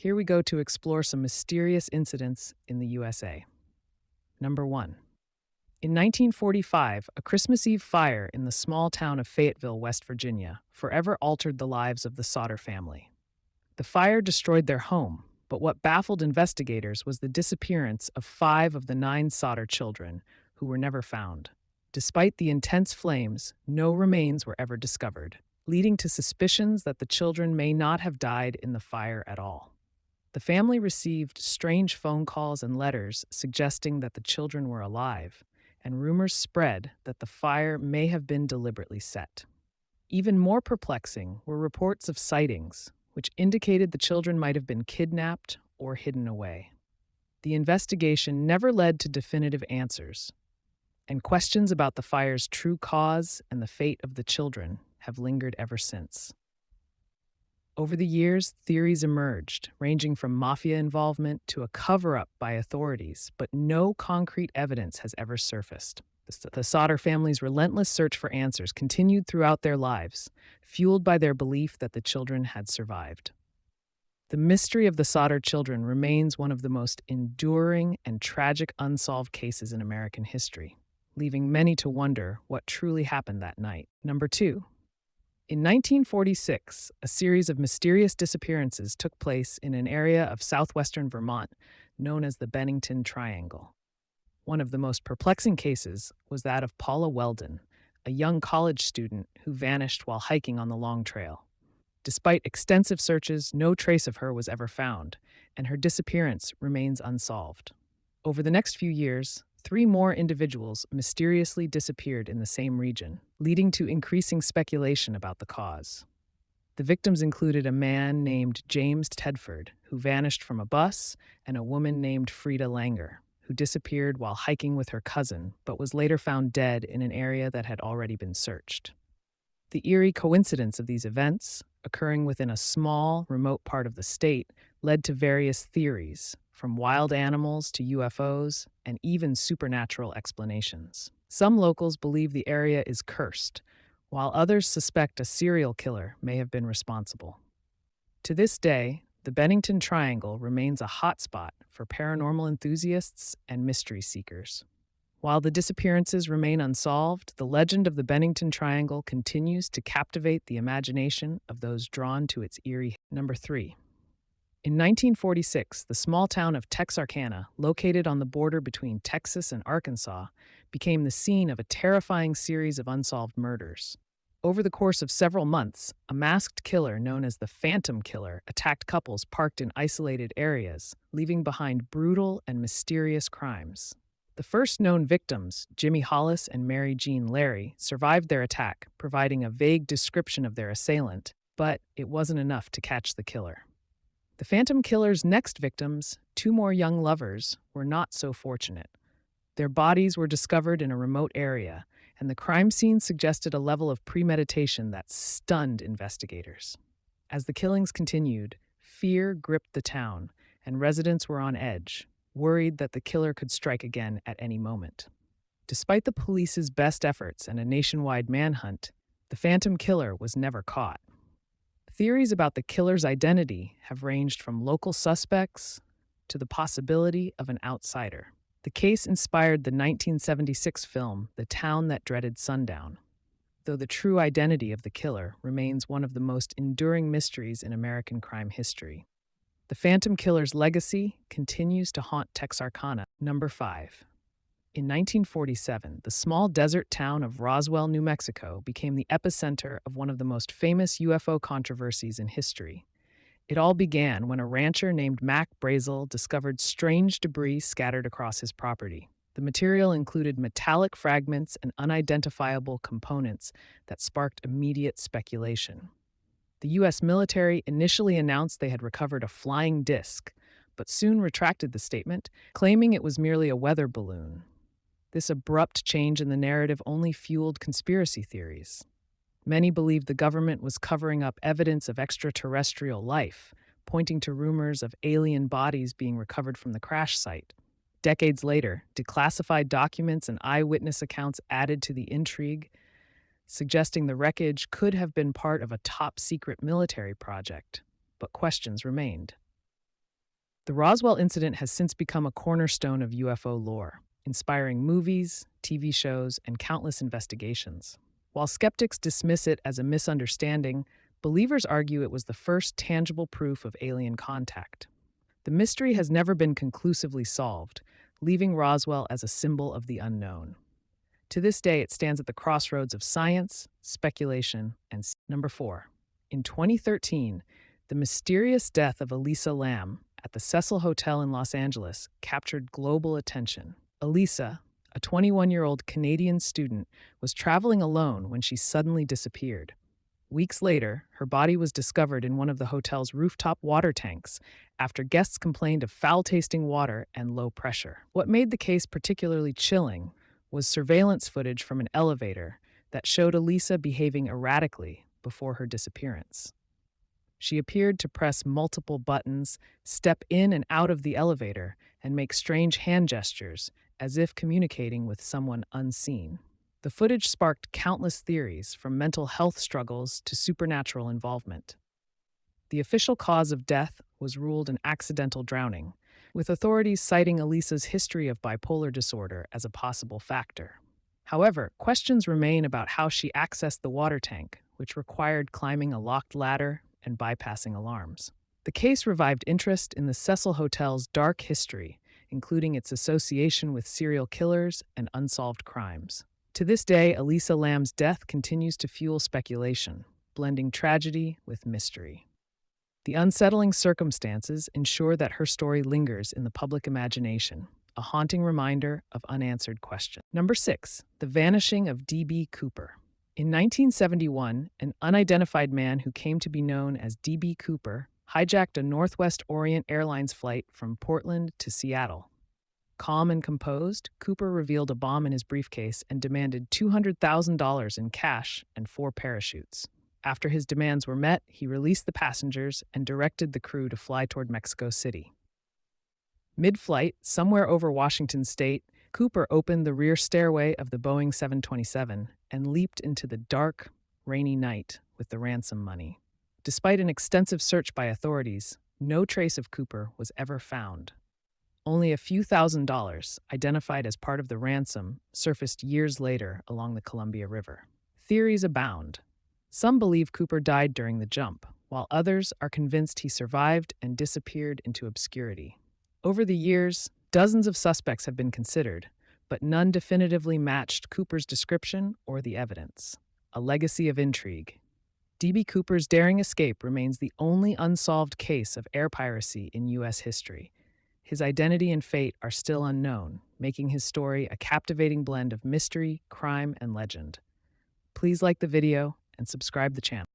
Here we go to explore some mysterious incidents in the USA. Number 1. In 1945, a Christmas Eve fire in the small town of Fayetteville, West Virginia, forever altered the lives of the Sauter family. The fire destroyed their home, but what baffled investigators was the disappearance of 5 of the 9 Sauter children, who were never found. Despite the intense flames, no remains were ever discovered, leading to suspicions that the children may not have died in the fire at all. The family received strange phone calls and letters suggesting that the children were alive, and rumors spread that the fire may have been deliberately set. Even more perplexing were reports of sightings, which indicated the children might have been kidnapped or hidden away. The investigation never led to definitive answers, and questions about the fire's true cause and the fate of the children have lingered ever since. Over the years, theories emerged, ranging from mafia involvement to a cover-up by authorities, but no concrete evidence has ever surfaced. The Sauter family's relentless search for answers continued throughout their lives, fueled by their belief that the children had survived. The mystery of the Sauter children remains one of the most enduring and tragic unsolved cases in American history, leaving many to wonder what truly happened that night. Number 2. In 1946, a series of mysterious disappearances took place in an area of southwestern Vermont known as the Bennington Triangle. One of the most perplexing cases was that of Paula Weldon, a young college student who vanished while hiking on the Long Trail. Despite extensive searches, no trace of her was ever found, and her disappearance remains unsolved. Over the next few years, 3 more individuals mysteriously disappeared in the same region, leading to increasing speculation about the cause. The victims included a man named James Tedford, who vanished from a bus, and a woman named Frida Langer, who disappeared while hiking with her cousin, but was later found dead in an area that had already been searched. The eerie coincidence of these events, occurring within a small, remote part of the state, led to various theories, from wild animals to UFOs, and even supernatural explanations. Some locals believe the area is cursed, while others suspect a serial killer may have been responsible. To this day, the Bennington Triangle remains a hotspot for paranormal enthusiasts and mystery seekers. While the disappearances remain unsolved, the legend of the Bennington Triangle continues to captivate the imagination of those drawn to its eerie. Number 3. In 1946, the small town of Texarkana, located on the border between Texas and Arkansas, became the scene of a terrifying series of unsolved murders. Over the course of several months, a masked killer known as the Phantom Killer attacked couples parked in isolated areas, leaving behind brutal and mysterious crimes. The first known victims, Jimmy Hollis and Mary Jean Larry, survived their attack, providing a vague description of their assailant, but it wasn't enough to catch the killer. The Phantom Killer's next victims, 2 more young lovers, were not so fortunate. Their bodies were discovered in a remote area, and the crime scene suggested a level of premeditation that stunned investigators. As the killings continued, fear gripped the town, and residents were on edge, worried that the killer could strike again at any moment. Despite the police's best efforts and a nationwide manhunt, the Phantom Killer was never caught. Theories about the killer's identity have ranged from local suspects to the possibility of an outsider. The case inspired the 1976 film The Town That Dreaded Sundown, though the true identity of the killer remains one of the most enduring mysteries in American crime history. The Phantom Killer's legacy continues to haunt Texarkana. Number 5. In 1947, the small desert town of Roswell, New Mexico, became the epicenter of one of the most famous UFO controversies in history. It all began when a rancher named Mac Brazel discovered strange debris scattered across his property. The material included metallic fragments and unidentifiable components that sparked immediate speculation. The U.S. military initially announced they had recovered a flying disc, but soon retracted the statement, claiming it was merely a weather balloon. This abrupt change in the narrative only fueled conspiracy theories. Many believed the government was covering up evidence of extraterrestrial life, pointing to rumors of alien bodies being recovered from the crash site. Decades later, declassified documents and eyewitness accounts added to the intrigue, suggesting the wreckage could have been part of a top-secret military project, but questions remained. The Roswell incident has since become a cornerstone of UFO lore, inspiring movies, TV shows, and countless investigations. While skeptics dismiss it as a misunderstanding, believers argue it was the first tangible proof of alien contact. The mystery has never been conclusively solved, leaving Roswell as a symbol of the unknown. To this day, it stands at the crossroads of science, speculation, and number 4. In 2013, the mysterious death of Elisa Lam at the Cecil Hotel in Los Angeles captured global attention. Elisa, a 21-year-old Canadian student, was traveling alone when she suddenly disappeared. Weeks later, her body was discovered in one of the hotel's rooftop water tanks after guests complained of foul-tasting water and low pressure. What made the case particularly chilling was surveillance footage from an elevator that showed Elisa behaving erratically before her disappearance. She appeared to press multiple buttons, step in and out of the elevator, and make strange hand gestures, as if communicating with someone unseen. The footage sparked countless theories, from mental health struggles to supernatural involvement. The official cause of death was ruled an accidental drowning, with authorities citing Elisa's history of bipolar disorder as a possible factor. However, questions remain about how she accessed the water tank, which required climbing a locked ladder and bypassing alarms. The case revived interest in the Cecil Hotel's dark history, including its association with serial killers and unsolved crimes. To this day, Elisa Lam's death continues to fuel speculation, blending tragedy with mystery. The unsettling circumstances ensure that her story lingers in the public imagination, a haunting reminder of unanswered questions. Number 6. The vanishing of D.B. Cooper. In 1971, an unidentified man who came to be known as D.B. Cooper hijacked a Northwest Orient Airlines flight from Portland to Seattle. Calm and composed, Cooper revealed a bomb in his briefcase and demanded $200,000 in cash and 4 parachutes. After his demands were met, he released the passengers and directed the crew to fly toward Mexico City. Mid-flight, somewhere over Washington state, Cooper opened the rear stairway of the Boeing 727 and leaped into the dark, rainy night with the ransom money. Despite an extensive search by authorities, no trace of Cooper was ever found. Only a few $1,000s, identified as part of the ransom, surfaced years later along the Columbia River. Theories abound. Some believe Cooper died during the jump, while others are convinced he survived and disappeared into obscurity. Over the years, dozens of suspects have been considered, but none definitively matched Cooper's description or the evidence. A legacy of intrigue. D.B. Cooper's daring escape remains the only unsolved case of air piracy in U.S. history. His identity and fate are still unknown, making his story a captivating blend of mystery, crime, and legend. Please like the video and subscribe the channel.